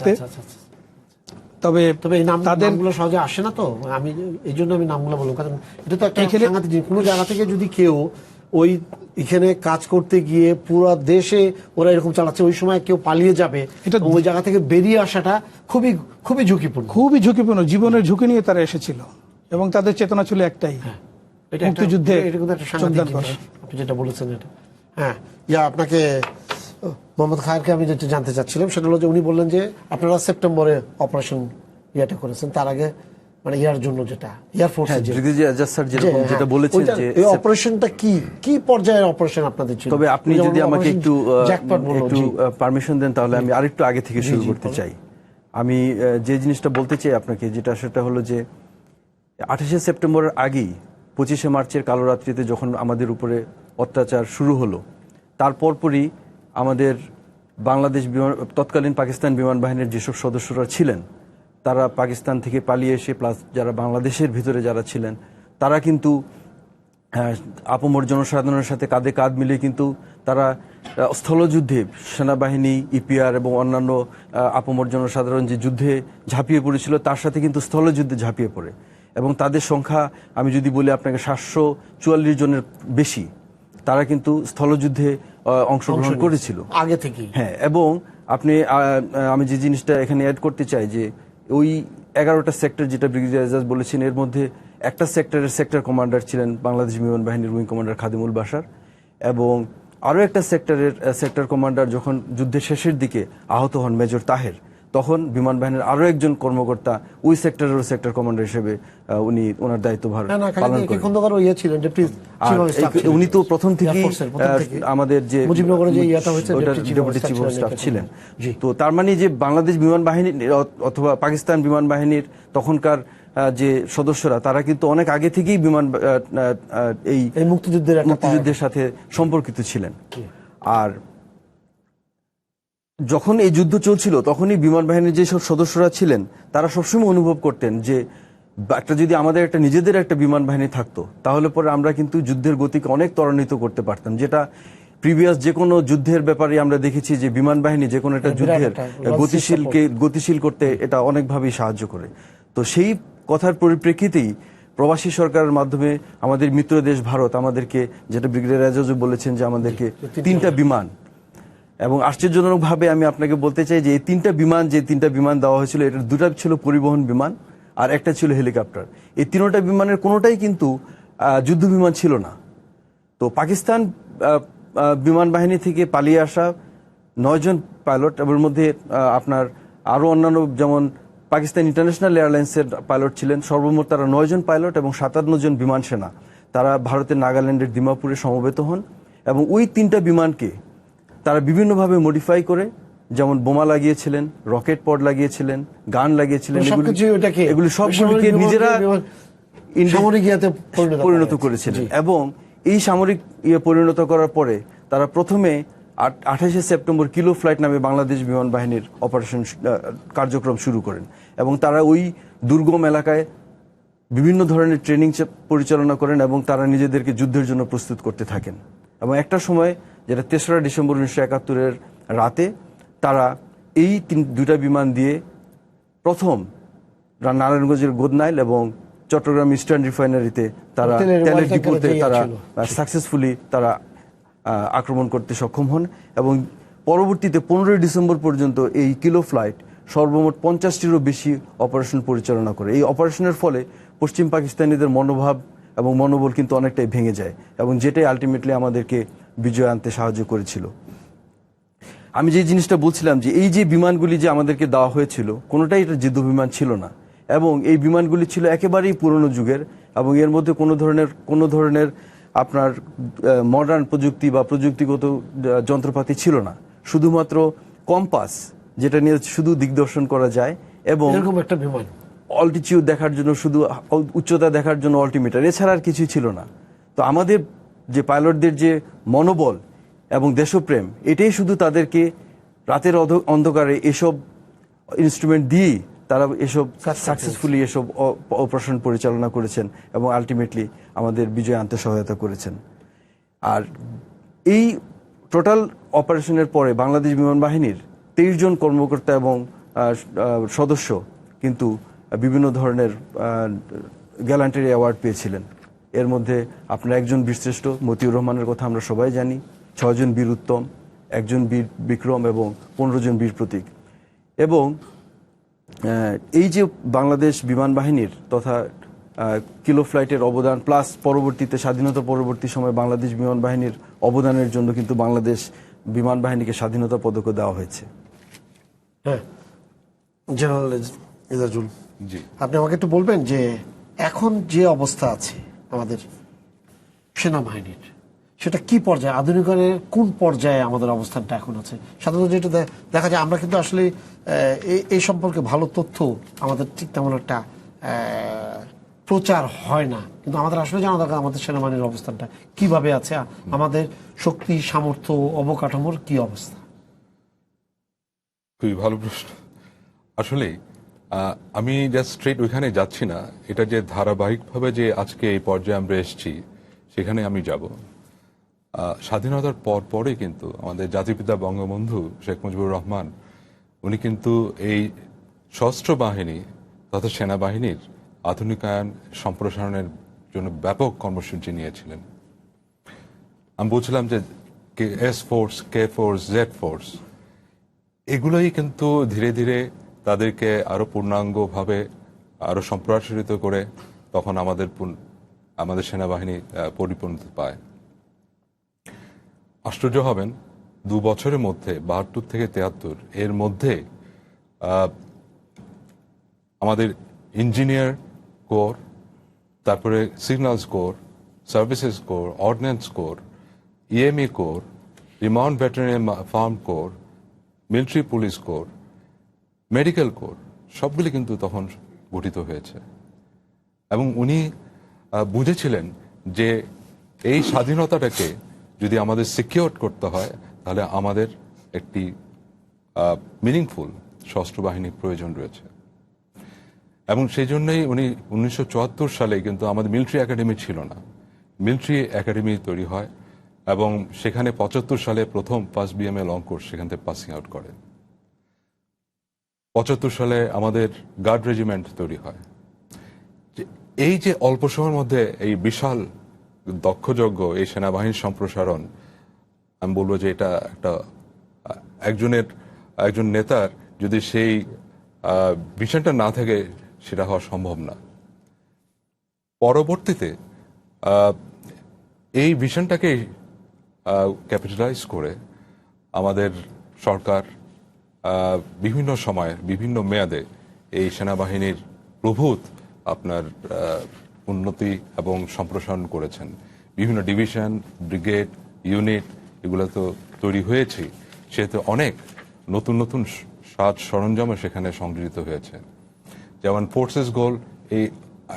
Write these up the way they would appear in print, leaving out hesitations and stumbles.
করতে। তবে এই নামগুলো সহজে আসে না, তো আমি এই জন্য আমি নামগুলো বললাম, কারণ এটা তো একটা সাংঘাতিক জিনিস। কোনো জায়গা থেকে যদি কেউ ওই এখানে কাজ করতে গিয়ে পুরো দেশে ওরা এরকম চালাচ্ছে, ওই সময় কেউ পালিয়ে যাবে, ওই জায়গা থেকে বেরিয়ে আসাটা খুবই খুবই ঝুঁকিপূর্ণ, খুবই ঝুঁকিপূর্ণ। জীবনের ঝুঁকি নিয়ে তারা এসেছিল এবং তাদের চেতনা ছিল একটাই, মুক্তিযুদ্ধে যোগদান করা। আপনি যেটা বলেছেন এটা, হ্যাঁ, আপনাকে মোহাম্মদ খায়েরকে আমি যেটা জানতে চাচ্ছিলাম সেটা হলো যে উনি বললেন যে আপনারা সেপ্টেম্বরে অপারেশন ইয়েটা করেছেন, তার আগে মানে ইয়ার জন্য যেটা এয়ারফোর্স যেটা বলেছেন যে এই অপারেশনটা কি পর্যায়ের অপারেশন আপনাদের ছিল। তবে আপনি যদি আমাকে একটু পারমিশন দেন তাহলে আমি আরেকটু আগে থেকে শুরু করতে চাই। আমি যে জিনিসটা বলতে চাই আপনাকে, সেটা হলো যে 28শে সেপ্টেম্বরের আগেই 25শে মার্চের কালো রাত্রিতে যখন আমাদের উপরে অত্যাচার শুরু হলো, তারপরই আমাদের বাংলাদেশ তৎকালীন পাকিস্তান বিমান বাহিনীর যেসব সদস্যরা ছিলেন তারা পাকিস্তান থেকে পালিয়ে এসে, প্লাস যারা বাংলাদেশের ভিতরে যারা ছিলেন, তারা কিন্তু আপামর জনসাধারণের সাথে কাঁধে কাঁধ মিলিয়ে কিন্তু তারা স্থলযুদ্ধে সেনাবাহিনী, ইপিআর এবং অন্যান্য আপামর জনসাধারণ যে যুদ্ধে ঝাঁপিয়ে পড়েছিল তার সাথে কিন্তু স্থলযুদ্ধে ঝাঁপিয়ে পড়ে, এবং তাদের সংখ্যা আমি যদি বলি আপনাকে 744 জনের বেশি তারা কিন্তু স্থলযুদ্ধে অংশগ্রহণ করেছিল আগে থেকেই। হ্যাঁ, এবং আমি যে জিনিসটা এখানে অ্যাড করতে চাই যে ওই 11টা সেক্টর যেটা ব্রিগেডিয়ার এজাজ বলেছেন, এর মধ্যে একটা সেক্টরের সেক্টর কমান্ডার ছিলেন বাংলাদেশ বিমান বাহিনীর উইং কমান্ডার খাদিমুল বাশার, এবং আরও একটা সেক্টরের সেক্টর কমান্ডার যখন যুদ্ধের শেষের দিকে আহত হন মেজর তাহের, তখন বিমান বাহিনীর আরও একজন কর্মকর্তা ওই সেক্টরের সেক্টর কমান্ডার হিসেবে উনি ওনার দায়িত্বভার পালন করেন। উনি তো প্রথম থেকেই আমাদের যে ডেপুটি চিফ অফ স্টাফ ছিলেন। তো তার মানে যে বাংলাদেশ বিমান বাহিনী অথবা পাকিস্তান বিমান বাহিনীর তখনকার যে সদস্যরা তারা কিন্তু অনেক আগে থেকেই এই মুক্তিযুদ্ধের সাথে সম্পর্কিত ছিলেন। আর যখন এই যুদ্ধ চলছিল তখনই বিমান বাহিনীর যেসব সদস্যরা ছিলেন তারা সবসময় অনুভব করতেন যে যদি আমাদের একটা নিজেদের একটা বিমান বাহিনী থাকতো তাহলে পরে আমরা কিন্তু যুদ্ধের গতিকে অনেক ত্বরান্বিত করতে পারতাম, যেটা প্রিভিয়াস যে কোনো যুদ্ধের ব্যাপারে আমরা দেখেছি যে বিমান বাহিনী যে কোনো একটা যুদ্ধের গতিশীল করতে এটা অনেকভাবেই সাহায্য করে। তো সেই কথার পরিপ্রেক্ষিতেই প্রবাসী সরকারের মাধ্যমে আমাদের মিত্র দেশ ভারত আমাদেরকে, যেটা ব্রিগেডিয়ার এজাজও বলেছেন যে আমাদেরকে 3টা বিমান, এবং আশ্চর্যজনকভাবে আমি আপনাকে বলতে চাই যে এই 3টা বিমান দেওয়া হয়েছিল, এর 2টা ছিল পরিবহন বিমান আর একটা ছিল হেলিকপ্টার। এই 3টা বিমানের কোনোটাই কিন্তু যুদ্ধ বিমান ছিল না। তো পাকিস্তান বিমান বাহিনী থেকে পালিয়ে আসা 9 জন পাইলট, এর মধ্যে আপনার আরও অন্যান্য যেমন পাকিস্তান ইন্টারন্যাশনাল এয়ারলাইন্সের পাইলট ছিলেন, সর্বমোট তারা 9 জন পাইলট এবং 57 জন বিমান সেনা তারা ভারতের নাগাল্যান্ডের দিমাপুরে সমবেত হন, এবং ওই 3টা বিমানকে তারা বিভিন্নভাবে মডিফাই করে, যেমন বোমা লাগিয়েছিলেন, রকেট পড লাগিয়েছিলেন, গান লাগিয়েছিলেন, এগুলি সবগুলিকে নিজেরা পরিণত করেছিলেন। এবং এই সামরিক পরিণত করার পরে তারা প্রথমে 28শে সেপ্টেম্বর কিলো ফ্লাইট নামে বাংলাদেশ বিমান বাহিনীর অপারেশন কার্যক্রম শুরু করেন, এবং তারা ওই দুর্গম এলাকায় বিভিন্ন ধরনের ট্রেনিং পরিচালনা করেন এবং তারা নিজেদেরকে যুদ্ধের জন্য প্রস্তুত করতে থাকেন। এবং একটা সময়, যেটা 3রা ডিসেম্বর 1971 রাতে, তারা এই 2টা বিমান দিয়ে প্রথম নারায়ণগঞ্জের গোদনাইল এবং চট্টগ্রাম ইস্টার্ন রিফাইনারিতে তারা তেলের ডিপোতে তারা সাকসেসফুলি তারা আক্রমণ করতে সক্ষম হন, এবং পরবর্তীতে 15 ডিসেম্বর পর্যন্ত এই কিলো ফ্লাইট সর্বমোট 50টিরও বেশি অপারেশন পরিচালনা করে। এই অপারেশনের ফলে পশ্চিম পাকিস্তানিদের মনোভাব এবং মনোবল কিন্তু অনেকটাই ভেঙে যায়, এবং যেটাই আলটিমেটলি আমাদেরকে বিজয় আনতে সাহায্য করেছিল। আমি যে জিনিসটা বলছিলাম যে এই যে বিমানগুলি যে আমাদেরকে দেওয়া হয়েছিল কোনোটাই এটা যুদ্ধ বিমান ছিল না, এবং এই বিমানগুলি ছিল একেবারেই পুরনো যুগের, এবং এর মধ্যে কোনো ধরনের আপনার মডার্ন প্রযুক্তি বা প্রযুক্তিগত যন্ত্রপাতি ছিল না। শুধুমাত্র কম্পাস, যেটা নিয়ে শুধু দিগদর্শন করা যায়, এবং এরকম একটা বিমান অল্টিটিউড দেখার জন্য, শুধু উচ্চতা দেখার জন্য অল্টিমিটার, এছাড়া আর কিছুই ছিল না। তো আমাদের যে পাইলটদের যে মনোবল এবং দেশপ্রেম, এটাই শুধু তাদেরকে রাতের অন্ধকারে এসব ইনস্ট্রুমেন্ট দিয়েই তারা এসব সাকসেসফুলি এসব অপারেশন পরিচালনা করেছেন এবং আলটিমেটলি আমাদের বিজয় আনতে সহায়তা করেছেন। আর এই টোটাল অপারেশনের পরে বাংলাদেশ বিমান বাহিনীর 23 জন কর্মকর্তা এবং সদস্য কিন্তু বিভিন্ন ধরনের গ্যালান্টারি অ্যাওয়ার্ড পেয়েছিলেন। এর মধ্যে আপনার একজন বীরশ্রেষ্ঠ মতিউর রহমানের কথা আমরা সবাই জানি, 6 জন বীর উত্তম, 1 জন বীর বিক্রম এবং 15 জন বীর প্রতীক। এবং এই যে বাংলাদেশ বিমান বাহিনীর তথা কিলো ফ্লাইটের অবদান প্লাস পরবর্তীতে স্বাধীনতা পরবর্তী সময় বাংলাদেশ বিমান বাহিনীর অবদানের জন্য কিন্তু বাংলাদেশ বিমান বাহিনীকে স্বাধীনতা পদকও দেওয়া হয়েছে। হ্যাঁ, জেনারেল এজাজুল, জি, আপনি আমাকে একটু বলবেন যে এখন যে অবস্থা আছে আমাদের সেনাবাহিনীর, সেটা কি পর্যায়ে, আধুনিকরণের কোন পর্যায়ে আমাদের অবস্থানটা এখন আছে? সাধারণত যেটা দেখা যায়, আমরা কিন্তু আসলে এই সম্পর্কে ভালো তথ্য আমাদের ঠিক তেমন একটা প্রচার হয় না, কিন্তু আমাদের আসলে জানা দরকার আমাদের সেনাবাহিনীর অবস্থানটা কিভাবে আছে, আমাদের শক্তি, সামর্থ্য, অবকাঠামোর কি অবস্থা। খুবই ভালো প্রশ্ন। আসলে আমি জাস্ট স্ট্রেট ওইখানে যাচ্ছি না, এটা যে ধারাবাহিকভাবে যে আজকে এই পর্যায়ে আমরা এসেছি সেখানে আমি যাব। স্বাধীনতার পরে কিন্তু আমাদের জাতিপিতা বঙ্গবন্ধু শেখ মুজিবুর রহমান উনি কিন্তু এই সশস্ত্র বাহিনী তথা সেনাবাহিনীর আধুনিকায়ন সম্প্রসারণের জন্য ব্যাপক কর্মসূচি নিয়েছিলেন। আমি বলছিলাম যে S force, K force, Z force, এগুলোই কিন্তু ধীরে ধীরে তাদেরকে আরো পূর্ণাঙ্গভাবে আরো সম্প্রসারিত করে তখন আমাদের সেনাবাহিনী পরিপূর্ণতা পায়। আশ্চর্য হবেন, 2 বছরের মধ্যে 72 থেকে 73 এর মধ্যে আমাদের ইঞ্জিনিয়ার কোর, তারপরে signals corps, services corps, ordnance corps, EME corps, remount veteran farm corps, military police corps, medical corps, সবগুলি কিন্তু তখন গঠিত হয়েছে। এবং উনি বুঝেছিলেন যে এই স্বাধীনতাটাকে যদি আমাদের সিকিউর করতে হয় তাহলে আমাদের একটি মিনিংফুল সশস্ত্র বাহিনীর প্রয়োজন রয়েছে। এবং সেই জন্যই উনি 1974 সালে কিন্তু আমাদের মিলিটারি একাডেমি ছিল না, মিলিটারি একাডেমি তৈরি হয় এবং সেখানে 75 সালে প্রথম ফার্স্ট বিএমএ লং কোর্স সেখান থেকে পাসিং আউট করে। 75 সালে আমাদের গার্ড রেজিমেন্ট তৈরি হয়। এই যে অল্প সময়ের মধ্যে এই বিশাল দক্ষযজ্ঞ, এই সেনাবাহিনীর সম্প্রসারণ, আমি বলবো যে এটা একটা একজন নেতার যদি সেই ভিশনটা না থাকে সেটা হওয়া সম্ভব না। পরবর্তীতে এই ভিশনটাকে ক্যাপিটালাইজ করে আমাদের সরকার বিভিন্ন সময়ে বিভিন্ন মেয়াদে এই সেনাবাহিনীর প্রভূত আপনার উন্নতি এবং সম্প্রসারণ করেছেন। বিভিন্ন ডিভিশন, ব্রিগেড, ইউনিট এগুলো তো তৈরি হয়েছে, সেহেতু অনেক নতুন নতুন সাজ সরঞ্জামও সেখানে সংযোজিত হয়েছে। যেমন ফোর্সেস গোল, এই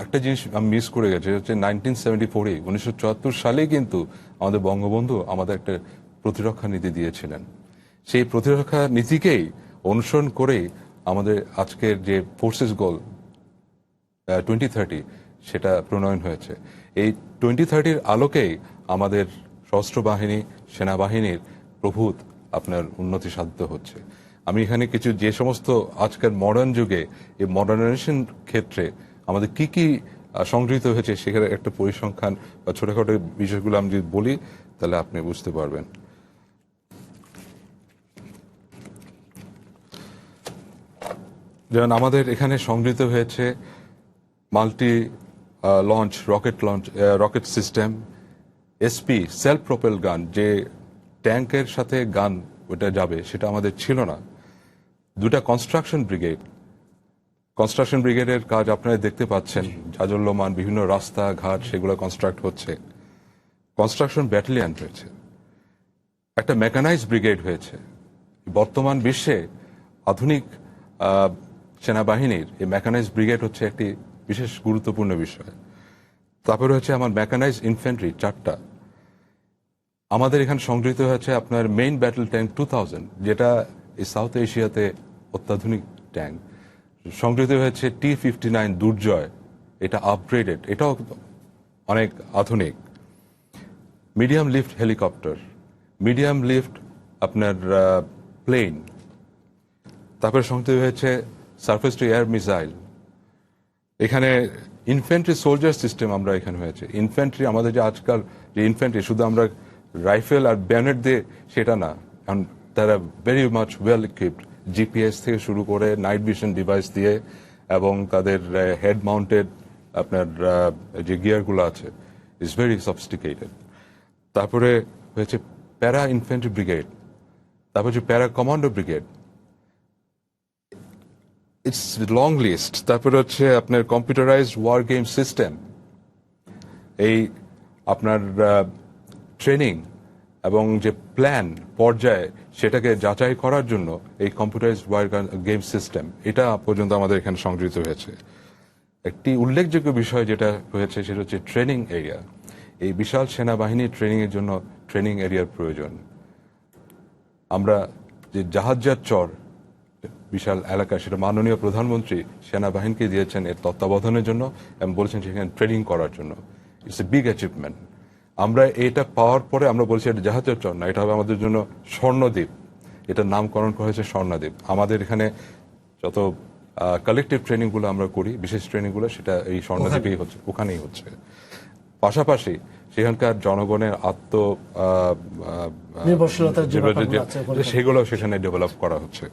একটা জিনিস আমি মিস করে গেছি, হচ্ছে 1974 1974 সালে কিন্তু আমাদের বঙ্গবন্ধু আমাদের একটা প্রতিরক্ষা নীতি দিয়েছিলেন। সেই প্রতিরক্ষা নীতিকেই অনুসরণ করে আমাদের আজকের যে ফোর্সেস গোল 2030 সেটা প্রণয়ন হয়েছে। এই 2030-র আলোকেই আমাদের সশস্ত্র বাহিনী, সেনাবাহিনীর প্রভূত আপনার উন্নতি সাধিত হচ্ছে। আমি এখানে কিছু যে সমস্ত আজকের মডার্ন যুগে এই মডার্নাইজেশন ক্ষেত্রে আমাদের কি কি সংগৃহীত হয়েছে সেখানে একটা পরিসংখ্যান বা ছোটখাটো বিষয়গুলো আমি যদি বলি তাহলে আপনি বুঝতে পারবেন। যেমন আমাদের এখানে সংগৃহীত হয়েছে multi launch rocket system, SP self propel গান, যে ট্যাঙ্কের সাথে গান ওটা যাবে সেটা আমাদের ছিল না। 2টা কনস্ট্রাকশন ব্রিগেডের কাজ আপনারা দেখতে পাচ্ছেন, জাজল্যমান বিভিন্ন রাস্তা ঘাট সেগুলো কনস্ট্রাক্ট হচ্ছে। কনস্ট্রাকশন ব্যাটালিয়ন হয়েছে, একটা মেকানাইজ ব্রিগেড হয়েছে। বর্তমান বিশ্বে আধুনিক সেনাবাহিনীর এই মেকানাইজ ব্রিগেড হচ্ছে একটি বিশেষ গুরুত্বপূর্ণ বিষয়। তারপরে হচ্ছে আমার মেকানাইজ ইনফ্যান্ট্রি 4টা। আমাদের এখানে সংগৃহীত হয়েছে আপনার মেইন ব্যাটল ট্যাঙ্ক 2000, যেটা এই সাউথ এশিয়াতে অত্যাধুনিক ট্যাঙ্ক। সংগৃহীত হয়েছে T-59 দুর্জয়, এটা আপগ্রেডেড, এটাও অনেক আধুনিক। Medium lift helicopter, medium lift আপনার প্লেন, তারপরে সংযুক্ত হয়েছে সার্ফেস টু এয়ার মিসাইল। এখানে ইনফ্যান্ট্রি সোলজার সিস্টেম আমরা এখানে হয়েছে। ইনফ্যান্ট্রি আমাদের যে আজকাল যে ইনফ্যান্ট্রি শুধু আমরা রাইফেল আর ব্যানেট দিয়ে সেটা না, কারণ তারা very much well equipped, GPS থেকে শুরু করে নাইট ভিশন ডিভাইস দিয়ে, এবং তাদের হেড মাউন্টেড আপনার যে গিয়ারগুলো আছে ইজ ভেরি সফিস্টিকেটেড। তারপরে হয়েছে প্যারা ইনফ্যান্ট্রি ব্রিগেড, তারপর হচ্ছে para commando brigade, it's long list. তারপরে হচ্ছে আপনার কম্পিউটারাইজড ওয়ার গেম সিস্টেম, এই আপনার ট্রেনিং এবং যে প্ল্যান পর্যায়ে সেটাকে যাচাই করার জন্য এই কম্পিউটারাইজড ওয়ার গেম সিস্টেম, এটা পর্যন্ত আমাদের এখানে সংযোজিত হয়েছে। একটি উল্লেখযোগ্য বিষয় যেটা হয়েছে সেটা হচ্ছে ট্রেনিং এরিয়া। এই বিশাল সেনাবাহিনীর ট্রেনিং এর জন্য ট্রেনিং এরিয়ার প্রয়োজন। আমরা যে জাহাজজাত চর বিশাল এলাকা, সেটা মাননীয় প্রধানমন্ত্রী সেনাবাহিনীকে দিয়েছেন এর তত্ত্বাবধানের জন্য এবং বলেছেন সেখানে ট্রেনিং করার জন্য। It's a big achievement. আমরা এটা পাওয়ার পরে আমরা বলছি এটা জাহাজের চর না, এটা হবে আমাদের জন্য স্বর্ণদ্বীপ। এটার নামকরণ করা হয়েছে স্বর্ণদ্বীপ। আমাদের এখানে যত কালেকটিভ ট্রেনিংগুলো আমরা করি, বিশেষ ট্রেনিংগুলো, সেটা এই স্বর্ণদ্বীপেই হচ্ছে, ওখানেই হচ্ছে। পাশাপাশি সেখানকার জনগণের সেগুলো সেখানে ডেভেলপ করা হচ্ছে।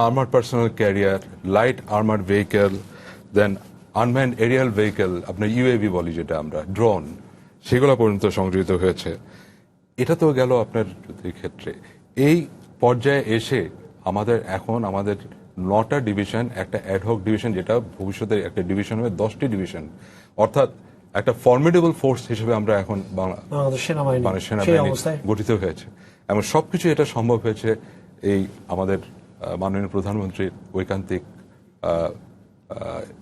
Armoured personnel carrier, light armoured vehicle, then unmanned aerial vehicle, আপনার ইউএভি বলি যেটা আমরা, ড্রোন, সেগুলো পর্যন্ত সংযোজিত হয়েছে। এটা তো গেল আপনার যুদ্ধের ক্ষেত্রে। এই পর্যায়ে এসে আমাদের 9টা ডিভিশন, একটা অ্যাডহক ডিভিশন, যেটা ভবিষ্যতে একটা ডিভিশন হবে 10টি ডিভিশন, অর্থাৎ একটা ফর্মিডেবল ফোর্স হিসেবে আমরা এখন বাংলাদেশ সেনাবাহিনী গঠিত হয়েছে। এবং সবকিছু এটা সম্ভব হয়েছে এই আমাদের মাননীয় প্রধানমন্ত্রীর ঐকান্তিক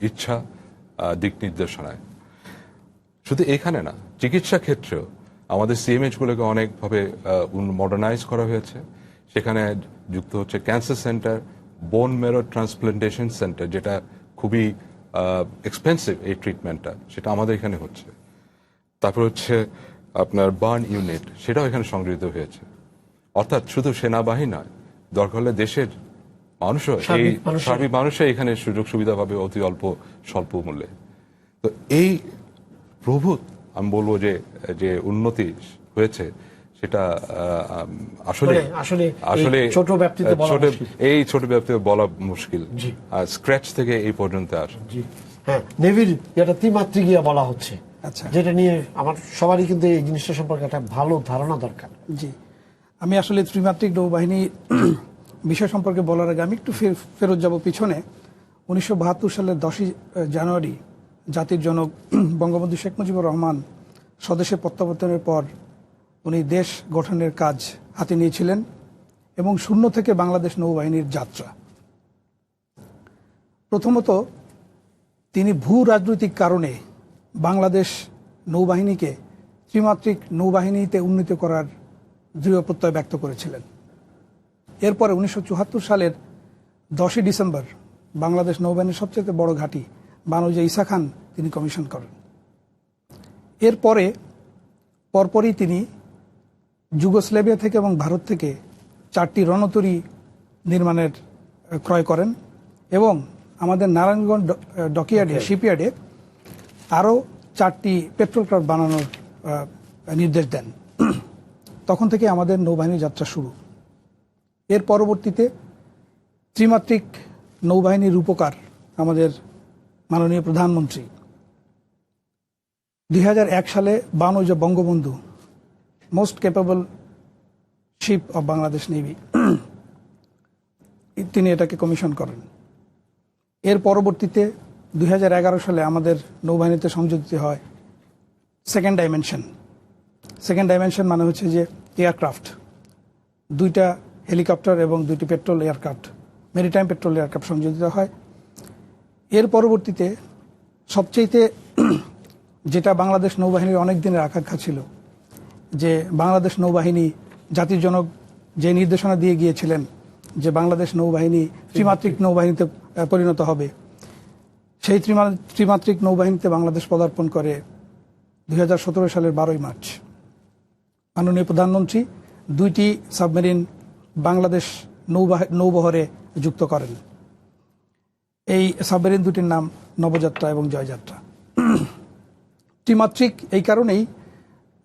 ইচ্ছা, দিক নির্দেশনায়। শুধু এখানে না, চিকিৎসা ক্ষেত্রেও আমাদের সিএমএইচ গুলোকে অনেকভাবে মডার্নাইজ করা হয়েছে। সেখানে যুক্ত হচ্ছে cancer centre, bone marrow transplantation centre, যেটা খুবই এক্সপেন্সিভ এই ট্রিটমেন্টটা, সেটা আমাদের এখানে হচ্ছে। তারপর হচ্ছে আপনার বার্ন ইউনিট, সেটাও এখানে সংযোজিত হয়েছে। অর্থাৎ শুধু সেনাবাহিনী নয়, দরকার হলে দেশের মানুষও, এই সার্বিক মানুষও এখানে সুযোগ সুবিধা পাবে অতি অল্প স্বল্প মূল্যে। তো এই প্রভূত আমি বলবো যে উন্নতি হয়েছে, সেটা আসলে ছোট ব্যাপ্তিতে বলা মুশকিল। স্ক্র্যাচ থেকে এই পর্যন্ত আসে। হ্যাঁ, নেভির যেটা ত্রিমাত্রিক বলা হচ্ছে, আচ্ছা, যেটা নিয়ে আমার সবারই কিন্তু এই জিনিসটা সম্পর্কে একটা ভালো ধারণা দরকার। জি, আমি আসলে ত্রিমাত্রিক নৌবাহিনী বিষয় সম্পর্কে বলার আগে আমি একটু ফেরত যাব পিছনে। 1972 সালের 10ই জানুয়ারি জাতির জনক বঙ্গবন্ধু শেখ মুজিবুর রহমান স্বদেশে প্রত্যাবর্তনের পর উনি দেশ গঠনের কাজ হাতে নিয়েছিলেন এবং শূন্য থেকে বাংলাদেশ নৌবাহিনীর যাত্রা। প্রথমত তিনি ভূ রাজনৈতিক কারণে বাংলাদেশ নৌবাহিনীকে ত্রিমাত্রিক নৌবাহিনীতে উন্নীত করার দৃঢ় প্রত্যয় ব্যক্ত করেছিলেন। এরপরে 1974 সালের 10ই ডিসেম্বর বাংলাদেশ নৌবাহিনীর সবচেয়ে বড় ঘাঁটি বানৌজা ঈসা খান তিনি কমিশন করেন। এরপরে পরপরই তিনি যুগোস্লাভিয়া থেকে এবং ভারত থেকে 4টি রণতরী নির্মাণের ক্রয় করেন এবং আমাদের নারায়ণগঞ্জ ডকইয়ার্ডে, শিপইয়ার্ডে আরও 4টি পেট্রোল ক্রাফট বানানোর নির্দেশ দেন। তখন থেকে আমাদের নৌবাহিনীর যাত্রা শুরু। এর পরবর্তীতে ত্রিমাত্রিক নৌবাহিনীর রূপকার আমাদের মাননীয় প্রধানমন্ত্রী 2001 সালে বানৌজা Bangabandhu, most capable ship of Bangladesh navy, তিনি এটাকে কমিশন করেন। এর পরবর্তীতে 2011 সালে আমাদের নৌবাহিনীতে সংযোজিত হয় সেকেন্ড ডাইমেনশন। সেকেন্ড ডাইমেনশন মানে হচ্ছে যে এয়ারক্রাফট, 2টা হেলিকপ্টার এবং 2টি petrol aircraft, maritime patrol aircraft সংযোজিত হয়। এর পরবর্তীতে সবচেয়ে যেটা বাংলাদেশ নৌবাহিনীর অনেক দিনের আকাঙ্ক্ষা ছিল, যে বাংলাদেশ নৌবাহিনী জাতির জনক যে নির্দেশনা দিয়ে গিয়েছিলেন যে বাংলাদেশ নৌবাহিনী ত্রিমাত্রিক নৌবাহিনীতে পরিণত হবে, সেই ত্রিমাত্রিক নৌবাহিনীতে বাংলাদেশ পদার্পণ করে 2017 সালের 12ই মার্চ। মাননীয় প্রধানমন্ত্রী 2টি সাবমেরিন বাংলাদেশ নৌবহরে যুক্ত করেন। এই সাবমেরিন দুটির নাম নবযাত্রা এবং জয়যাত্রা। ত্রিমাত্রিক এই কারণেই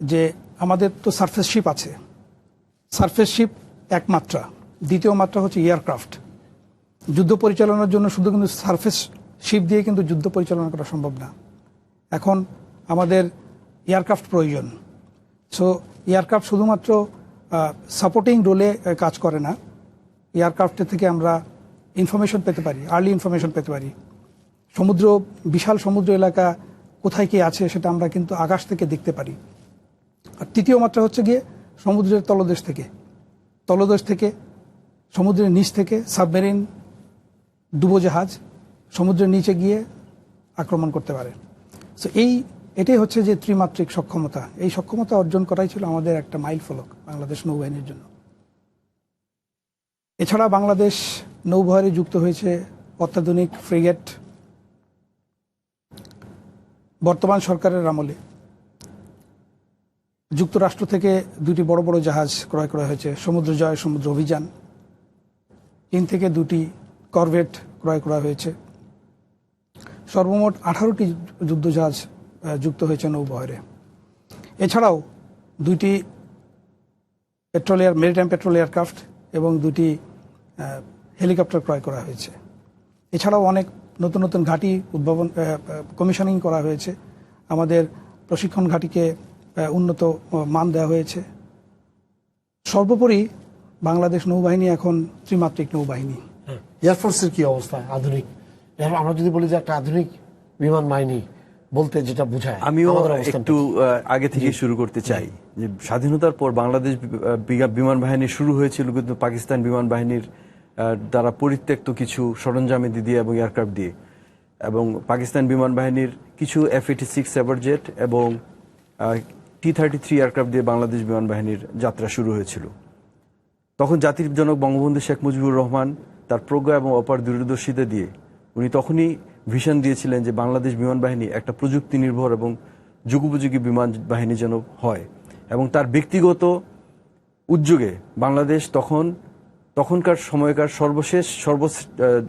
যে আমাদের তো সারফেস শিপ আছে, সারফেস শিপ এক মাত্রা, দ্বিতীয় মাত্রা হচ্ছে এয়ারক্রাফট। যুদ্ধ পরিচালনার জন্য শুধু কিন্তু সারফেস শিপ দিয়ে কিন্তু যুদ্ধ পরিচালনা করা সম্ভব না। এখন আমাদের এয়ারক্রাফট প্রয়োজন। সো এয়ারক্রাফট শুধুমাত্র সাপোর্টিং রোলে কাজ করে না, এয়ারক্রাফটের থেকে আমরা ইনফরমেশন পেতে পারি, আর্লি ইনফরমেশন পেতে পারি। বিশাল সমুদ্র এলাকা কোথায় কি আছে সেটা আমরা কিন্তু আকাশ থেকে দেখতে পারি। আর তৃতীয় মাত্রা হচ্ছে গিয়ে সমুদ্রের তলদেশ থেকে সমুদ্রের নিচ থেকে সাবমেরিন, ডুবোজাহাজ সমুদ্রের নিচে গিয়ে আক্রমণ করতে পারে। সো এটাই হচ্ছে যে ত্রিমাত্রিক সক্ষমতা। এই সক্ষমতা অর্জন করাই ছিল আমাদের একটা মাইল ফলক বাংলাদেশ নৌবাহিনীর জন্য। এছাড়া বাংলাদেশ নৌবহরে যুক্ত হয়েছে অত্যাধুনিক ফ্রিগেট। বর্তমান সরকারের আমলে যুক্তরাষ্ট্র থেকে দুটি বড় বড় জাহাজ ক্রয় করা হয়েছে, সমুদ্র জয়, সমুদ্র অভিযান। চীন থেকে দুটি করভেট ক্রয় করা হয়েছে। সর্বমোট 18টি যুদ্ধজাহাজ যুক্ত হয়েছে নৌবহরে। এছাড়াও দুইটি মেরিটাইম পেট্রোল এয়ারক্রাফট এবং দুটি হেলিকপ্টার ক্রয় করা হয়েছে। এছাড়াও অনেক নতুন নতুন ঘাঁটি কমিশনিং করা হয়েছে। আমাদের প্রশিক্ষণ ঘাঁটিকে উন্নত মান দেওয়া হয়েছে। সর্বোপরি বাংলাদেশ নৌবাহিনী এখন ত্রিমাত্রিক নৌবাহিনী। এয়ারফোর্সের কি অবস্থা আধুনিক? আমরা যদি বলি যে একটা আধুনিক বিমান বাহিনী বলতে যেটা বোঝায়, আমিও একটু আগে থেকে শুরু করতে চাই যে স্বাধীনতার পর বাংলাদেশ বিমান বাহিনী শুরু হয়েছিল কিন্তু পাকিস্তান বিমান বাহিনীর দ্বারা পরিত্যক্ত কিছু সরঞ্জামাদি দিয়ে এবং এয়ারক্রাফট দিয়ে, এবং পাকিস্তান বিমান বাহিনীর কিছু F-86 সেভারজেট এবং T-33 এয়ারক্রাফট দিয়ে বাংলাদেশ বিমান বাহিনীর যাত্রা শুরু হয়েছিল। তখন জাতির জনক বঙ্গবন্ধু শেখ মুজিবুর রহমান তার প্রজ্ঞা এবং অপার দূরদর্শিতা দিয়ে উনি তখনই ভিশন দিয়েছিলেন যে বাংলাদেশ বিমান বাহিনী একটা প্রযুক্তি নির্ভর এবং যুগোপযোগী বিমান বাহিনী যেন হয়। এবং তার ব্যক্তিগত উদ্যোগে বাংলাদেশ তখনকার সময়কার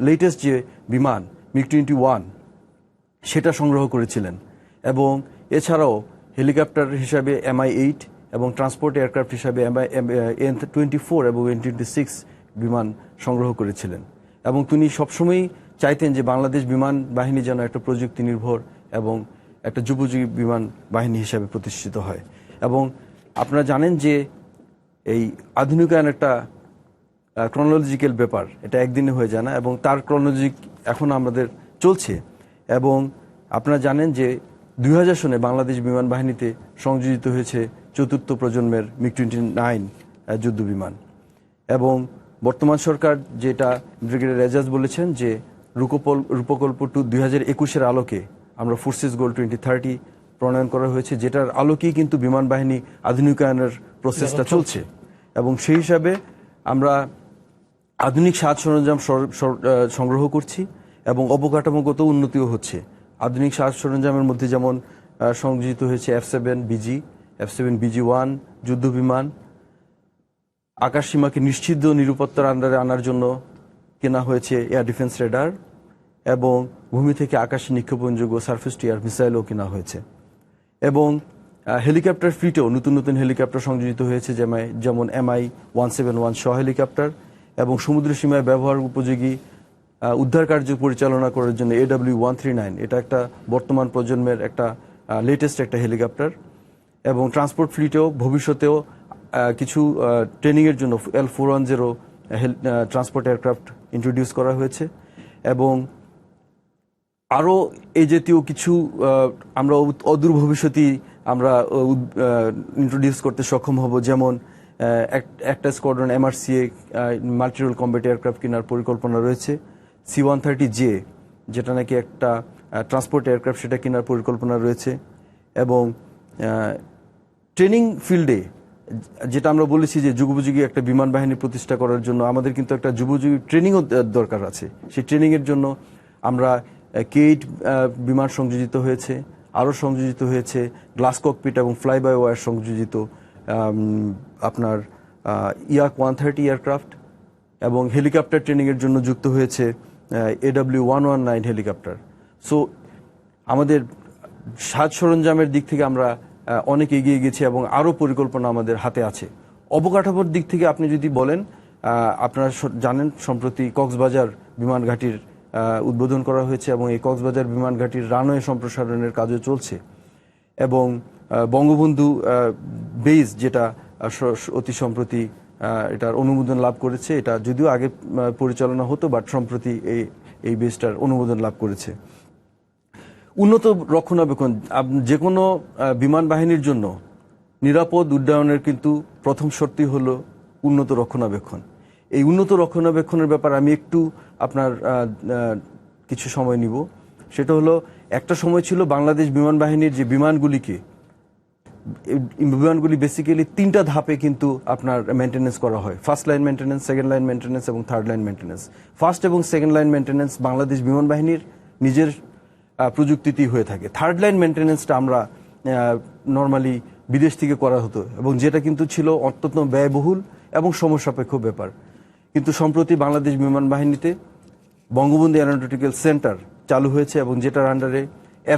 লেটেস্ট যে বিমান MiG-21 সেটা সংগ্রহ করেছিলেন, এবং এছাড়াও হেলিকপ্টার হিসাবে MI-8 এবং ট্রান্সপোর্ট এয়ারক্রাফট হিসাবে N-24 এবং N-26 বিমান সংগ্রহ করেছিলেন। এবং তিনি সবসময়ই চাইতেন যে বাংলাদেশ বিমান বাহিনী যেন একটা প্রযুক্তি নির্ভর এবং একটা যুগোপযোগী বিমান বাহিনী হিসাবে প্রতিষ্ঠিত হয়। এবং আপনারা জানেন যে এই আধুনিকায়ন একটা ক্রনোলজিক্যাল ব্যাপার, এটা একদিনে হয়ে যায় না, এবং তার ক্রনোলজি এখন আমাদের চলছে। এবং আপনারা জানেন যে 2000 সনে বাংলাদেশ বিমান বাহিনীতে সংযোজিত হয়েছে 4র্থ প্রজন্মের MiG-29 যুদ্ধ বিমান। এবং বর্তমান সরকার যেটা ব্রিগেডিয়ার এজাজ বলেছেন যে রূপকল্প 2021-এর আলোকে আমরা ফোর্সেস গোল 2030 প্রণয়ন করা হয়েছে, যেটার আলোকেই কিন্তু বিমান বাহিনী আধুনিকায়নের প্রসেসটা চলছে। এবং সেই হিসাবে আমরা আধুনিক সাজ সরঞ্জাম সংগ্রহ করছি এবং অবকাঠামোগত উন্নতিও হচ্ছে। আধুনিক সাজ সরঞ্জামের মধ্যে যেমন সংযোজিত হয়েছে F-7BG-1 যুদ্ধ বিমান, আকাশ সীমাকে নিশ্চিদ্র নিরাপত্তার আন্ডারে আনার জন্য কেনা হয়েছে এয়ার ডিফেন্স রেডার, এবং ভূমি থেকে আকাশে নিক্ষেপণযোগ্য সারফেস টু এয়ার মিসাইলও কেনা হয়েছে। এবং হেলিকপ্টার ফ্লিটেও নতুন নতুন হেলিকপ্টার সংযোজিত হয়েছে, যেমন MI-171 শ হেলিকপ্টার, এবং সমুদ্র সীমায় ব্যবহার উপযোগী উদ্ধার কার্য পরিচালনা করার জন্য AW139, এটা একটা বর্তমান প্রজন্মের একটা লেটেস্ট একটা হেলিকপ্টার। এবং ট্রান্সপোর্ট ফ্লিটেও ভবিষ্যতেও কিছু ট্রেনিংয়ের জন্য L410 ট্রান্সপোর্ট এয়ারক্রাফট ইন্ট্রোডিউস করা হয়েছে। এবং আরও এই জাতীয় কিছু আমরা অদূর ভবিষ্যতেই আমরা ইন্ট্রোডিউস করতে সক্ষম হব, যেমন একটা squadron MRCA multirole combat aircraft কেনার পরিকল্পনা রয়েছে, C-130J যেটা নাকি একটা ট্রান্সপোর্ট এয়ারক্রাফট সেটা কেনার পরিকল্পনা রয়েছে। এবং ট্রেনিং ফিল্ডে যেটা আমরা বলেছি যে যুগোপযোগী একটা বিমান বাহিনী প্রতিষ্ঠা করার জন্য আমাদের কিন্তু একটা যুগোপযোগী ট্রেনিংও দরকার আছে। সেই ট্রেনিংয়ের জন্য আমরা K-8 বিমান সংযোজিত হয়েছে, আরও সংযোজিত হয়েছে গ্লাস ককপিট এবং ফ্লাই বাই ওয়ার সংযোজিত আপনার ইয়াক 130 এয়ারক্রাফট, এবং হেলিকপ্টার ট্রেনিংয়ের জন্য যুক্ত হয়েছে AW119 হেলিকপ্টার। সো আমাদের সাজ সরঞ্জামের দিক থেকে আমরা অনেক এগিয়ে গেছি এবং আরও পরিকল্পনা আমাদের হাতে আছে। অবকাঠামোর দিক থেকে আপনি যদি বলেন, আপনারা জানেন সম্প্রতি কক্সবাজার বিমান ঘাঁটির উদ্বোধন করা হয়েছে এবং এই কক্সবাজার বিমান ঘাঁটির রানওয়ে সম্প্রসারণের কাজও চলছে, এবং বঙ্গবন্ধু বেস যেটা অতি সম্প্রতি এটার অনুমোদন লাভ করেছে। এটা যদিও আগে পরিচালনা হতো, বাট সম্প্রতি এই বেসটার অনুমোদন লাভ করেছে। উন্নত রক্ষণাবেক্ষণ, যে কোনো বিমান বাহিনীর জন্য নিরাপদ উড্ডয়নের কিন্তু প্রথম শর্তই হলো উন্নত রক্ষণাবেক্ষণ। এই উন্নত রক্ষণাবেক্ষণের ব্যাপারে আমি একটু আপনার কিছু সময় নিব। সেটা হলো, একটা সময় ছিল বাংলাদেশ বিমান বাহিনীর যে বিমানগুলি বেসিক্যালি 3টা ধাপে কিন্তু আপনার মেনটেন্যান্স করা হয়। First line maintenance, second line maintenance এবং থার্ড লাইন মেনটেন্যান্স। ফার্স্ট এবং সেকেন্ড লাইন মেনটেন্যান্স বাংলাদেশ বিমান বাহিনীর নিজের প্রযুক্তিতেই হয়ে থাকে। থার্ড লাইন মেনটেন্যান্সটা আমরা নর্মালি বিদেশ থেকে করা হতো, এবং যেটা কিন্তু ছিল অত্যন্ত ব্যয়বহুল এবং সমস্যাপেক্ষ ব্যাপার। কিন্তু সম্প্রতি বাংলাদেশ বিমান বাহিনীতে বঙ্গবন্ধু এরোনটিক্যাল সেন্টার চালু হয়েছে, এবং যেটার আন্ডারে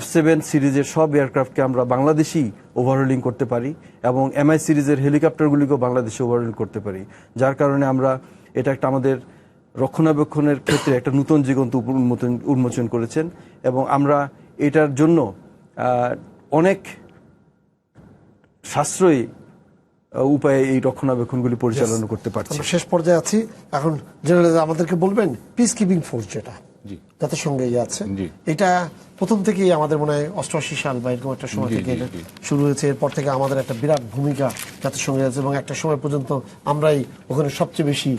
F7 সিরিজের সব এয়ারক্রাফটকে আমরা বাংলাদেশেই ওভারহোলিং করতে পারি, এবং MI সিরিজের হেলিকপ্টারগুলিকেও বাংলাদেশে ওভারহোলিং করতে পারি। যার কারণে আমরা এটা একটা আমাদের রক্ষণাবেক্ষণের ক্ষেত্রে একটা নতুন দিগন্ত উন্মোচন করেছেন, এবং আমরা এটার জন্য অনেক সাশ্রয়ী উপায়ে এই রক্ষণাবেক্ষণগুলি পরিচালনা করতে পারছি। আমরা শেষ পর্যায়ে আছি এখন। জেনারেল আমাদেরকে বলবেন, পিস কিপিং ফোর্স যেটা জাতিসংঘে আছে, এটা প্রথম থেকেই আমাদের মনে হয় 88 সাল বা এরকম একটা সময় থেকে শুরু হয়েছে। এরপর থেকে আমাদের একটা বিরাট ভূমিকা জাতিসংঘে আছে, এবং একটা সময় পর্যন্ত আমরাই ওখানে সবচেয়ে বেশি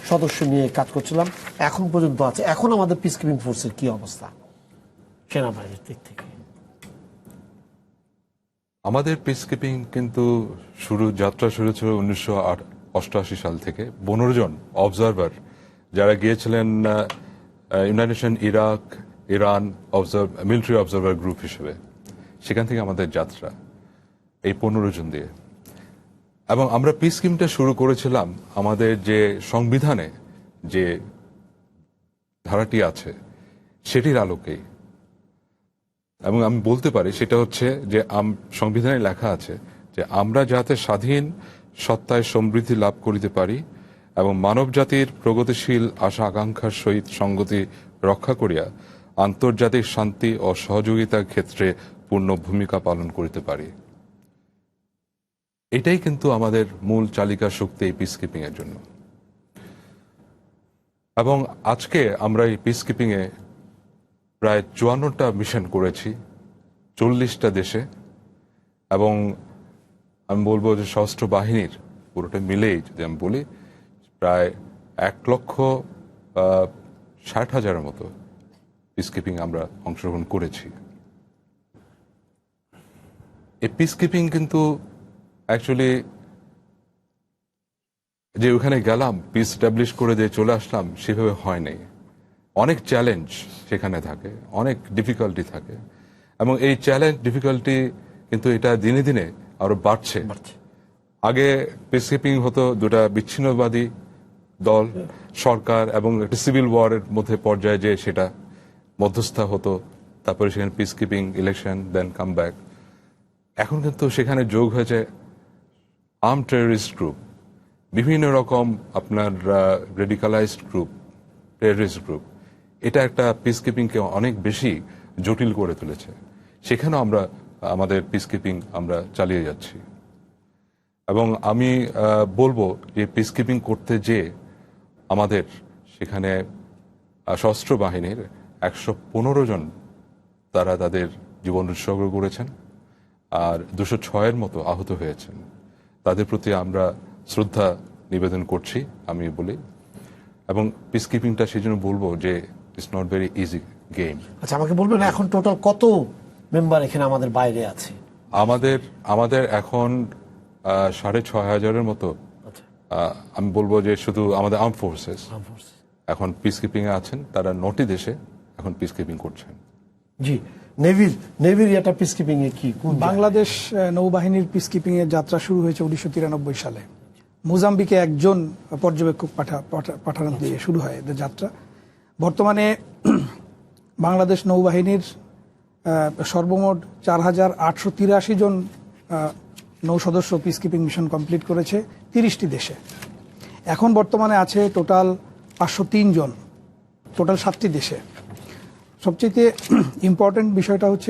সদস্য নিয়ে কাজ করছিলাম, এখন পর্যন্ত আছে। এখন আমাদের পিস কিপিং ফোর্সের কি অবস্থা সেনাবাহিনীর দিক থেকে? আমাদের পিস কিপিং কিন্তু যাত্রা শুরু ছিল 1988 সাল থেকে। 15 জন অবজারভার যারা গিয়েছিলেন United nation, Iraq, Iran military observer group হিসেবে, সেখান থেকে আমাদের যাত্রা এই 15 জন দিয়ে। এবং আমরা পিস কিপিংটা শুরু করেছিলাম আমাদের যে সংবিধানে যে ধারাটি আছে সেটির আলোকেই। এবং আমি বলতে পারি সেটা হচ্ছে যে সংবিধানে লেখা আছে যে আমরা যাতে স্বাধীন সত্তায় সমৃদ্ধি লাভ করিতে পারি এবং মানব জাতির প্রগতিশীল আশা আকাঙ্ক্ষার সহিত সঙ্গতি রক্ষা করিয়া আন্তর্জাতিক শান্তি ও সহযোগিতার ক্ষেত্রে পূর্ণ ভূমিকা পালন করিতে পারি। এটাই কিন্তু আমাদের মূল চালিকা শক্তি এই পিস কিপিং এর জন্য। এবং আজকে আমরা এই পিস কিপিং এ প্রায় 54টা মিশন করেছি 40টা দেশে, এবং আমি বলবো যে সশস্ত্র বাহিনীর পুরোটা মিলেই যদি আমি বলি প্রায় 1,60,000-এর মতো পিস কিপিং আমরা অংশগ্রহণ করেছি। এই পিস কিপিং কিন্তু অ্যাকচুয়ালি যে ওখানে গেলাম পিস স্টাবলিশ করে যে চলে আসলাম সেভাবে হয় নাই। অনেক চ্যালেঞ্জ সেখানে থাকে, অনেক ডিফিকাল্টি থাকে, এবং এই চ্যালেঞ্জ ডিফিকাল্টি কিন্তু এটা দিনে দিনে আরো বাড়ছে। আগে পিস কিপিং হতো দুটা বিচ্ছিন্নবাদী দল, সরকার এবং একটা সিভিল ওয়ারের মধ্যে পর্যায়ে যে সেটা মধ্যস্থা হতো, তারপরে সেখানে পিস কিপিং, ইলেকশন, দেন কাম ব্যাক। এখন কিন্তু সেখানে যোগ হয়েছে আর্ম টেররিস্ট গ্রুপ, বিভিন্ন রকম আপনার রেডিকালাইজড গ্রুপ, টেররিস্ট গ্রুপ। এটা একটা পিস কিপিংকে অনেক বেশি জটিল করে তুলেছে। সেখানেও আমরা আমাদের পিস কিপিং আমরা চালিয়ে যাচ্ছি। এবং আমি বলবো যে পিস কিপিং করতে যে আমাদের সেখানে সশস্ত্র বাহিনীর 115 জন তারা তাদের জীবন উৎসর্গ করেছেন, আর 206-এর মতো আহত হয়েছেন। তাদের প্রতি আমরা শ্রদ্ধা নিবেদন করছি আমি বলি। এবং পিস কিপিংটা সেই জন্য বলবো যে it's not very easy game. আচ্ছা, আমাকে বলবেন এখন টোটাল কত মেম্বার এখানে আমাদের বাইরে আছে? আমাদের এখন 6,500-এর মতো। আমি বলবো যে শুধু আমাদের আর্ম ফোর্সেস এখন পিস কিপিং এ আছেন, তারা 9টি দেশে এখন পিস কিপিং করছেন। জি, নেভির এটা পিস কিপিং এ কি? বাংলাদেশ নৌবাহিনীর পিস কিপিং এর যাত্রা শুরু হয়েছে 1993 সালে। মোজাম্বিকে একজন পর্যবেক্ষক পাঠানো দিয়ে শুরু হয় এদের যাত্রা। বর্তমানে বাংলাদেশ নৌবাহিনীর সর্বমোট 4,883 জন নৌ সদস্য পিস কিপিং মিশন কমপ্লিট করেছে 30টি দেশে। এখন বর্তমানে আছে টোটাল 503 জন, টোটাল 7টি দেশে। সবচেয়ে ইম্পর্টেন্ট বিষয়টা হচ্ছে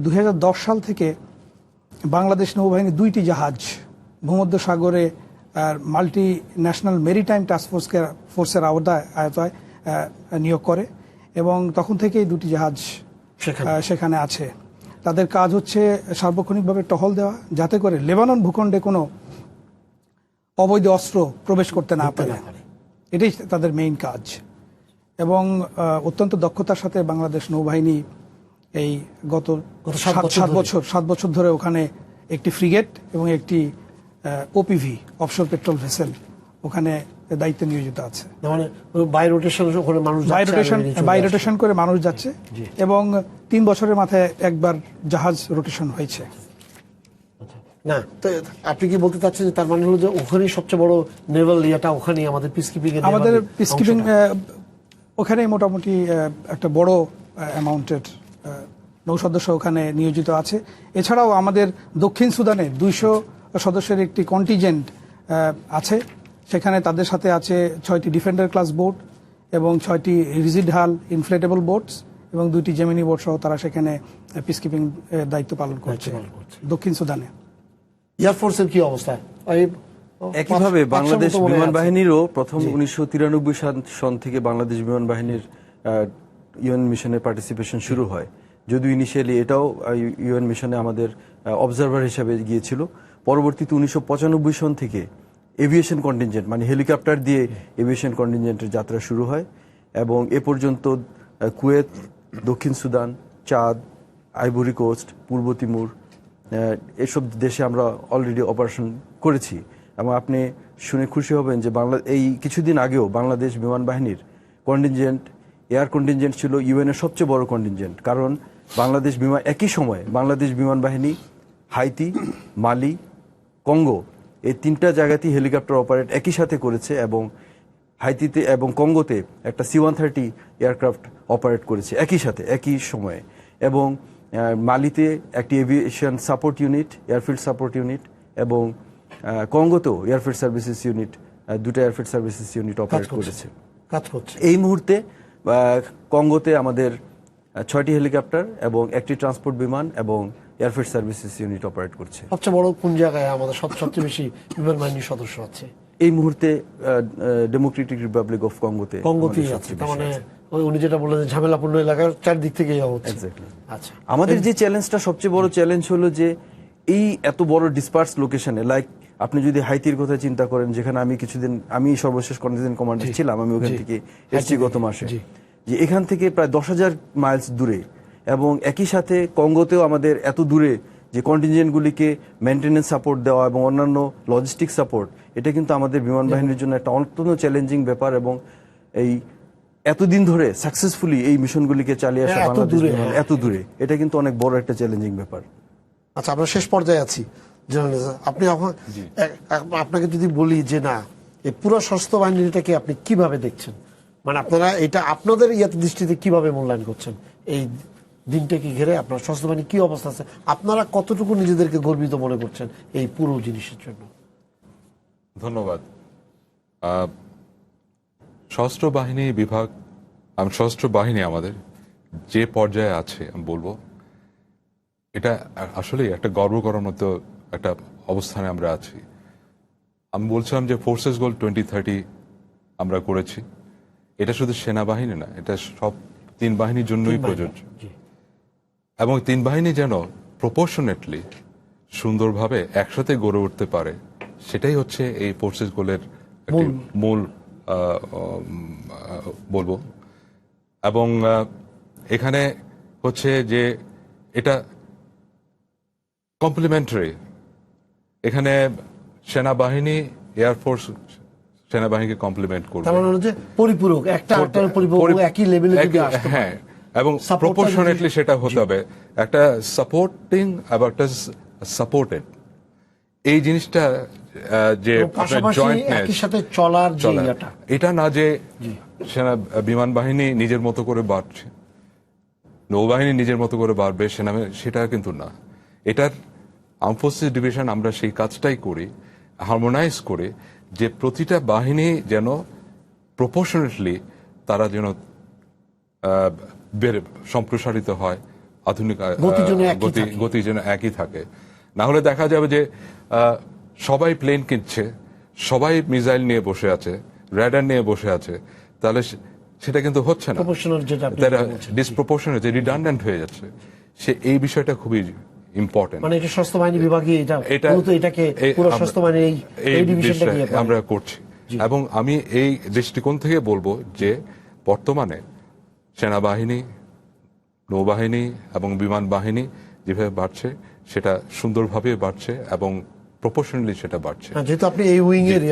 2010 সাল থেকে বাংলাদেশ নৌবাহিনী 2টি জাহাজ ভূমধ্য সাগরে মাল্টি ন্যাশনাল মেরিটাইম টাস্ক ফোর্সের আওতায় নিয়োগ করে এবং তখন থেকেই 2টি জাহাজ সেখানে আছে। তাদের কাজ হচ্ছে সার্বক্ষণিকভাবে টহল দেওয়া, যাতে করে লেবানন ভূখণ্ডে কোনো অবৈধ অস্ত্র প্রবেশ করতে না পারে। এটাই তাদের মেইন কাজ। এবং অত্যন্ত দক্ষতার সাথে বাংলাদেশ নৌবাহিনী এই গত 7 বছর ধরে ওখানে একটি ফ্রিগেট এবং একটি ওপিভি অফশোর পেট্রোল ভেসেল ওখানে দায়িত্বে নিয়োজিত আছে। মানে বাই রোটেশন করে মানুষ যাচ্ছে এবং 3 বছরের মাথায় একবার জাহাজ রোটেশন হয়েছে। না, তো আপনি কি বলতে চাচ্ছেন যে তার মানে হলো যে ওখানেই সবচেয়ে বড় নেভাল ইয়েটা ওখানেই আমাদের পিসকিপিং আমাদের পিসকিপিং ওখানেই মোটামুটি একটা বড় অ্যামাউন্টের নৌ সদস্য ওখানে নিয়োজিত আছে। এছাড়াও আমাদের দক্ষিণ সুদানে 200 সদস্যের একটি কন্টিজেন্ট আছে। সেখানে তাদের সাথে আছে 6টি ডিফেন্ডার ক্লাস বোট এবং 6টি রিজিড হাল ইনফ্লেটেবল বোটস এবং 2টি জেমিনি বোট সহ তারা সেখানে পিসকিপিং দায়িত্ব পালন করছে দক্ষিণ সুদানে। এয়ারফোর্সের কি অবস্থা? একইভাবে বাংলাদেশ বিমান বাহিনীরও প্রথম 1993 সন থেকে বাংলাদেশ বিমান বাহিনীর ইউএন মিশনে পার্টিসিপেশন শুরু হয়। যদিও ইনিশিয়ালি এটাও ইউএন মিশনে আমাদের অবজারভার হিসাবে গিয়েছিল। পরবর্তীতে 1995 সন থেকে এভিয়েশন কন্টিনজেন্ট মানে হেলিকপ্টার দিয়ে এভিয়েশন কন্টিনজেন্টের যাত্রা শুরু হয় এবং এ পর্যন্ত কুয়েত, দক্ষিণ সুদান, চাঁদ, আইভরি কোস্ট, পূর্ব তিমুর এসব দেশে আমরা অলরেডি অপারেশন করেছি। এবং আপনি শুনে খুশি হবেন যে এই কিছুদিন আগেও বাংলাদেশ বিমান বাহিনীর কন্টিনজেন্ট, এয়ার কন্টিনজেন্ট ছিল ইউএনের সবচেয়ে বড় কন্টিনজেন্ট। কারণ একই সময়ে বাংলাদেশ বিমান বাহিনী হাইতি, মালি, কঙ্গো এই 3টা জায়গাতেই হেলিকপ্টার অপারেট একই সাথে করেছে এবং হাইতিতে এবং কঙ্গোতে একটা C-130 এয়ারক্রাফট অপারেট করেছে একই সাথে একই সময়ে। এবং মালিতে একটি aviation support unit, airfield support unit এবং কঙ্গোতেও এয়ারফিল্ড সার্ভিসেস ইউনিট, 2টা এয়ারফিল্ড সার্ভিসেস ইউনিট অপারেট করেছে। এই মুহূর্তে কঙ্গোতে আমাদের 6টি হেলিকপ্টার এবং 1টি ট্রান্সপোর্ট বিমান এবং এয়ারফিল্ড সার্ভিসেস ইউনিট অপারেট করছে। সবচেয়ে বড় কোন জায়গায় আমাদের সবচেয়ে বেশি বিমান বাহিনীর সদস্য আছে? এই মুহূর্তে ডেমোক্রেটিক রিপাবলিক অফ কঙ্গোতেই আছে। তার মানে উনি যেটা বললেন ঝামেলাপূর্ণ এলাকার চারদিক থেকে হচ্ছে। আচ্ছা, আমাদের যে চ্যালেঞ্জটা সবচেয়ে বড় চ্যালেঞ্জ হলো যে এই এত বড় ডিসপার্স লোকেশনে, লাইক আপনি যদি হাইতির কথা চিন্তা করেন, যেখানে আমি সর্বশেষ কন্টিনজেন্ট কমান্ডার ছিলাম, আমি ওখান থেকে এসেছি গত মাসে, যে এখান থেকে প্রায় 10,000 মাইলস দূরে এবং একই সাথে কঙ্গোতেও আমাদের এত দূরে যে কন্টিনজেন্টগুলিকে মেনটেনেন্স সাপোর্ট দেওয়া এবং অন্যান্য লজিস্টিক সাপোর্ট, এটা কিন্তু আমাদের বিমান বাহিনীর জন্য একটা অত্যন্ত চ্যালেঞ্জিং ব্যাপার। এবং এই এতদিন ধরে সাকসেসফুলি এই মিশনগুলিকে চালিয়ে আসা বাংলাদেশ বিমান এত দূরে, এটা কিন্তু অনেক বড় একটা চ্যালেঞ্জিং ব্যাপার। আচ্ছা, আমরা শেষ পর্যায়ে আছি। আপনি আপনাকে যদি বলি যে না, এই পুরো সশস্ত্র বাহিনীটাকে আপনি কিভাবে দেখছেন, মানে আপনারা এটা আপনাদের দৃষ্টিতে কিভাবে মূল্যায়ন করছেন? এই দিনটাকে ঘিরে আপনার সশস্ত্র বাহিনী কি অবস্থা আছে, আপনারা কতটুকু নিজেদেরকে গর্বিত মনে করছেন এই পুরো জিনিসের জন্য? ধন্যবাদ। সশস্ত্র বাহিনী বিভাগ, সশস্ত্র বাহিনী আমাদের যে পর্যায়ে আছে আমি বলবো এটা আসলে একটা গর্ব করার মতো একটা অবস্থানে আমরা আছি। আমি বলছিলাম যে ফোর্সেস গোল 2030 আমরা করেছি। এটা শুধু সেনাবাহিনী না, এটা সব 3 বাহিনীর জন্যই প্রযোজ্য এবং 3 বাহিনী যেন প্রপোর্শনেটলি সুন্দরভাবে একসাথে গড়ে উঠতে পারে, সেটাই হচ্ছে এই ফোর্সেস গোলের মূল বলবো। এবং এখানে হচ্ছে যে এটা কমপ্লিমেন্টারি, এখানে সেনাবাহিনী এয়ারফোর্স সেনাবাহিনীকে কমপ্লিমেন্ট করবে, তার মানে হচ্ছে পরিপূরক, একটা আরেকটার পরিপূরক, একই লেভেলে যদি আসতে পারে। হ্যাঁ, এবং প্রপোর্শনেটলি সেটা হতে হবে, একটা সাপোর্টিং এবং একটা সাপোর্টেড। এই জিনিসটা যে এবং পাশাপাশি জয়েন্টনেস একই সাথে চলার যে ইয়াটা, এটা না যে সেনা বিমান বাহিনী নিজের মতো করে বাড়ছে, নৌবাহিনী নিজের মতো করে বাড়বে, সেটা কিন্তু না। এটার আর্ম ফোর্সেস ডিভিশন আমরা সেই কাজটাই করি, হারমোনাইজ করে, যে প্রতিটা বাহিনী যেন প্রপোর্শনেটলি তারা যেন সম্প্রসারিত হয়, আধুনিক গতি যেন একই থাকে। না হলে দেখা যাবে যে সবাই প্লেন কিনছে, সবাই মিসাইল নিয়ে বসে আছে, র্যাডার নিয়ে বসে আছে, তাহলে সেটা কিন্তু হচ্ছে না, ডিসপ্রপোর্শনাল, যে রিডান্ডেন্ট হয়ে যাচ্ছে। এই বিষয়টা খুবই ইম্পর্টেন্ট। মানে এটা সশস্ত্র বাহিনী বিভাগে এটাকে পুরো সশস্ত্র বাহিনীর এই ডিভিশনটাকে আমরা করছি। এবং আমি এই দৃষ্টিকোণ থেকে বলবো যে বর্তমানে সেনাবাহিনী, নৌবাহিনী এবং বিমান বাহিনী যেভাবে বাড়ছে সেটা সুন্দরভাবে বাড়ছে এবং প্রপোর্শনালি সেটা বাড়ছে। যেহেতু আপনি এই উইং এর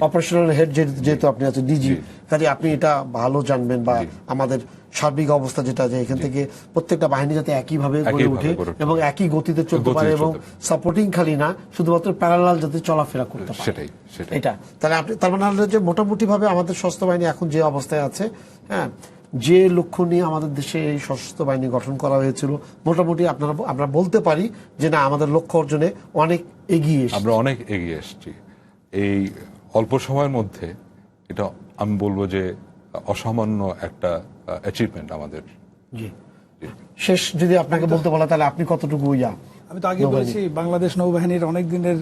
অপারেশনাল হেড, যেহেতু আপনি আছেন ডিজি, কাজে আপনি এটা ভালো জানবেন, বা আমাদের সার্বিক অবস্থা যেটা, যে এখান থেকে প্রত্যেকটা বাহিনী যাতে একইভাবে গড়ে ওঠে এবং একই গতিতে চলতে পারে, এবং সাপোর্টিং খালি না, শুধুমাত্র প্যারালাল যাতে চলাফেরা করতে পারে, সেটাই। এটা তাহলে আপনি তার মানে হলো যে মোটামুটি ভাবে আমাদের সশস্ত্র বাহিনী এখন যে অবস্থায় আছে, হ্যাঁ, যে লক্ষ্য নিয়ে আমাদের দেশে এই সশস্ত্র বাহিনী গঠন করা হয়েছিল, মোটামুটি আমরা বলতে পারি যে না, আমাদের লক্ষ্য অর্জনে অনেক এগিয়ে এসেছি। আমরা অনেক এগিয়ে এসেছি এই অল্প সময়ের মধ্যে। এটা আমি বলবো যে অসামান্য একটা অ্যাচিভমেন্ট আমাদের। জি, শেষ যদি আপনাকে বলতে বলা, তাহলে আপনি কতটুকু আমি তো আগে বলেছি, বাংলাদেশ নৌবাহিনীর অনেক দিনের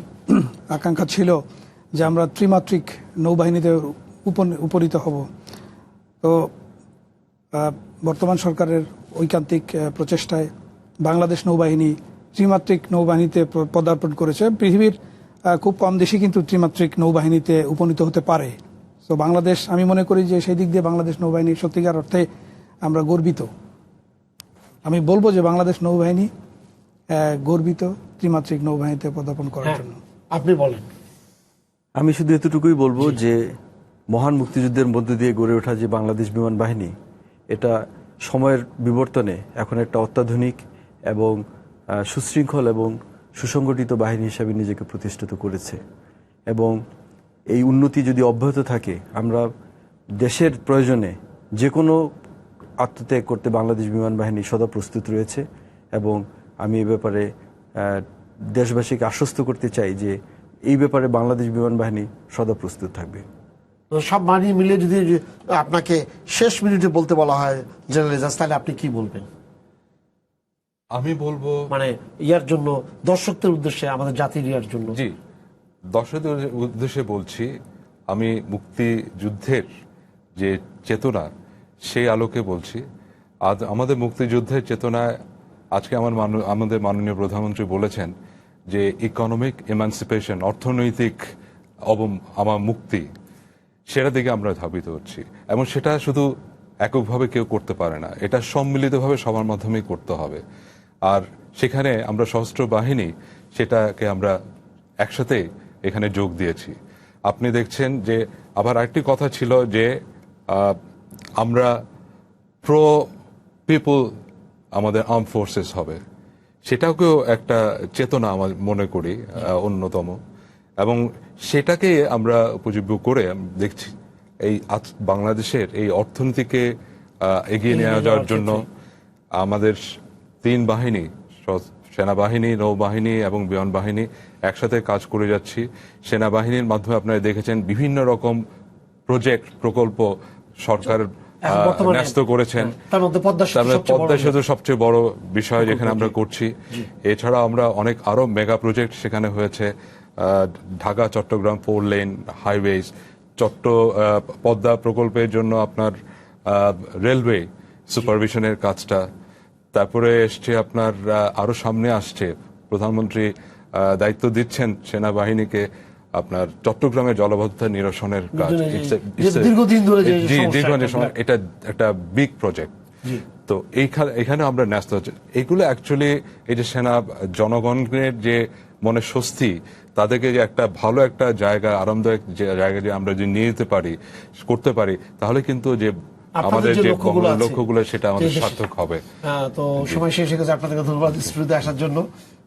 আকাঙ্ক্ষা ছিল যে আমরা ত্রিমাত্রিক নৌবাহিনীতে উপনীত হব। তো বর্তমান সরকারের ঐকান্তিক প্রচেষ্টায় বাংলাদেশ নৌবাহিনী ত্রিমাত্রিক নৌবাহিনীতে পদার্পণ করেছে। পৃথিবীর খুব কম দেশই কিন্তু ত্রিমাত্রিক নৌবাহিনীতে উপনীত হতে পারে। তো বাংলাদেশ, আমি মনে করি যে সেই দিক দিয়ে বাংলাদেশ নৌবাহিনী সত্যিকার অর্থে আমরা গর্বিত। আমি বলবো যে বাংলাদেশ নৌবাহিনী গর্বিত ত্রিমাত্রিক নৌবাহিনীতে পদার্পণ করার জন্য। আপনি বলেন। আমি শুধু এতটুকুই বলবো যে মহান মুক্তিযুদ্ধের মধ্য দিয়ে গড়ে ওঠা যে বাংলাদেশ বিমান বাহিনী, এটা সময়ের বিবর্তনে এখন একটা অত্যাধুনিক এবং সুশৃঙ্খল এবং সুসংগঠিত বাহিনী হিসাবে নিজেকে প্রতিষ্ঠিত করেছে। এবং এই উন্নতি যদি অব্যাহত থাকে, আমরা দেশের প্রয়োজনে যে কোনো আত্মত্যাগ করতে বাংলাদেশ বিমান বাহিনী সদা প্রস্তুত রয়েছে। এবং আমি এ ব্যাপারে দেশবাসীকে আশ্বস্ত করতে চাই যে এই ব্যাপারে বাংলাদেশ বিমান বাহিনী সদা প্রস্তুত থাকবে। তো সব বাহিনী মিলে যদি আপনাকে শেষ মিনিটে বলতে বলা হয় জেনারেল এজাজ, তাহলে আপনি কি বলবেন? আমি বলবো, মানে ইয়ার জন্য, দর্শকদের উদ্দেশ্যে, আমাদের জাতির ইয়ার জন্য। জি, দর্শকদের উদ্দেশ্যে বলছি, আমি মুক্তিযুদ্ধের যে চেতনা, সেই আলোকে বলছি। আজ আমাদের মুক্তিযুদ্ধের চেতনায় আজকে আমাদের মাননীয় প্রধানমন্ত্রী বলেছেন যে ইকোনমিক এমানসিপেশন, অর্থনৈতিক আমার মুক্তি, সেটা দিকে আমরা ধাবিত হচ্ছি। এবং সেটা শুধু এককভাবে কেউ করতে পারে না, এটা সম্মিলিতভাবে সবার মাধ্যমেই করতে হবে। আর সেখানে আমরা সশস্ত্র বাহিনী, সেটাকে আমরা একসাথে এখানে যোগ দিয়েছি। আপনি দেখছেন যে আবার আরেকটি কথা ছিল যে আমরা প্রো পিপল আমাদের আর্ম ফোর্সেস হবে, সেটাকেও একটা চেতনা আমার মনে করি অন্যতম। এবং সেটাকে আমরা উপযোগ্য করে দেখছি এই বাংলাদেশের এই অর্থনীতিকে এগিয়ে নিয়ে যাওয়ার জন্য আমাদের তিন বাহিনী, সেনাবাহিনী, নৌবাহিনী এবং বিমান বাহিনী একসাথে কাজ করে যাচ্ছি। সেনাবাহিনীর মাধ্যমে আপনারা দেখেছেন বিভিন্ন রকম প্রকল্প সরকার ন্যস্ত করেছেন। তার মধ্যে পদ্মা সেতু সবচেয়ে বড় বিষয় যেখানে আমরা করছি। এছাড়া আমরা অনেক আরো মেগা প্রজেক্ট সেখানে হয়েছে, ঢাকা চট্টগ্রাম 4 লেন হাইওয়েজ, পদ্মা প্রকল্পের জন্য আপনার রেলওয়ে সুপারভিশনের কাজটা, তারপরে এসছে আপনার আরো সামনে আসছে প্রধানমন্ত্রী দায়িত্ব দিচ্ছেন সেনাবাহিনীকে আপনার চট্টগ্রামের জলাবদ্ধতা নিরসনের কাজ। দীর্ঘদিন ধরে এটা একটা বিগ প্রজেক্ট। তো এখানে আমরা ন্যস্ত হচ্ছে। এগুলো অ্যাকচুয়ালি এই যে সেনা জনগণের যে মনে স্বস্তি, তাদেরকে যে একটা ভালো একটা জায়গা, আরামদায়ক জায়গা যে আমরা যদি নিয়ে যেতে পারি, করতে পারি, তাহলে কিন্তু যে আমাদের যে লক্ষ্যগুলো, সেটা আমাদের সার্থক হবে। তো সময় শেষ হয়ে গেছে। আপনাদেরকে ধন্যবাদ স্টুডিওতে আসার জন্য।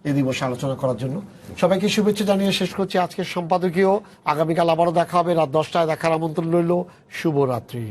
এই দিবসে আলোচনা করার জন্য। সবাইকে শুভেচ্ছা জানিয়ে শেষ করছি আজকের সম্পাদকীয়। আগামীকাল আবারও দেখা হবে রাত 10টায়, দেখার আমন্ত্রণ রইল। শুভরাত্রি।